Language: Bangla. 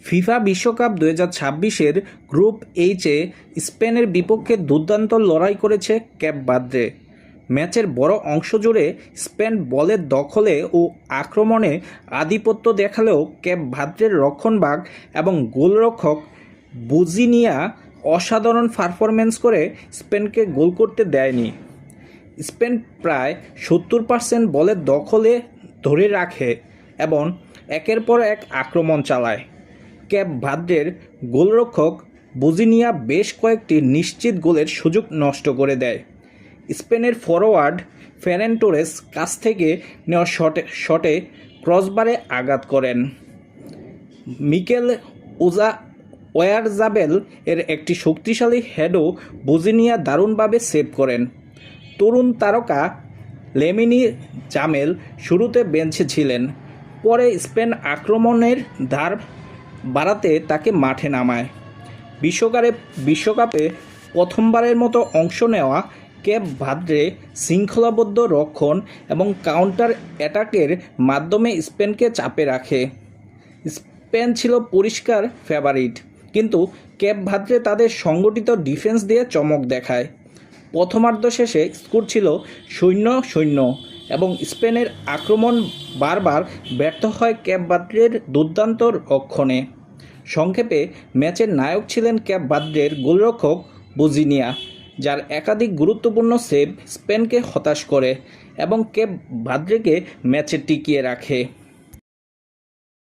ফিফা বিশ্বকাপ 2026-এর গ্রুপ এইচে স্পেনের বিপক্ষে দুর্দান্ত লড়াই করেছে ক্যাপ ভার্দে। ম্যাচের বড় অংশ জুড়ে স্পেন বলের দখলে ও আক্রমণে আধিপত্য দেখালেও ক্যাপ ভার্দের রক্ষণভাগ এবং গোলরক্ষক বুজিনিয়া অসাধারণ পারফরম্যান্স করে স্পেনকে গোল করতে দেয়নি। স্পেন প্রায় 70% বলের দখলে ধরে রাখে এবং একের পর এক আক্রমণ চালায়। ক্যাপ ভার্দের গোলরক্ষক বুজিনিয়া বেশ কয়েকটি নিশ্চিত গোলের সুযোগ নষ্ট করে দেয়। স্পেনের ফরোয়ার্ড ফেরান টোরেস কাছ থেকে নেওয়া শটে ক্রসবারে আঘাত করেন। মিকেল ওয়ারজাবেল এর একটি শক্তিশালী হেডও বুজিনিয়া দারুণভাবে সেভ করেন। তরুণ তারকা লেমিনি জামেল শুরুতে বেঞ্চে ছিলেন, পরে স্পেন আক্রমণের ধার বাড়াতে তাকে মাঠে নামায়। বিশ্বকাপে প্রথমবারের মতো অংশ নেওয়া ক্যাপ ভার্দে শৃঙ্খলাবদ্ধ রক্ষণ এবং কাউন্টার অ্যাটাকের মাধ্যমে স্পেনকে চাপে রাখে। স্পেন ছিল পরিষ্কার ফেভারিট, কিন্তু ক্যাপ ভার্দে তাদের সংগঠিত ডিফেন্স দিয়ে চমক দেখায়। প্রথমার্ধ শেষে স্কোর ছিল 0-0 এবং স্পেনের আক্রমণ বারবার ব্যর্থ হয় ক্যাপ ভার্দের দুর্দান্ত রক্ষণে। সংক্ষেপে, ম্যাচের নায়ক ছিলেন ক্যাপ ভার্দের গোলরক্ষক বুজিনিয়া, যার একাধিক গুরুত্বপূর্ণ সেভ স্পেনকে হতাশ করে এবং ক্যাপ ভার্দেকে ম্যাচে টিকিয়ে রাখে।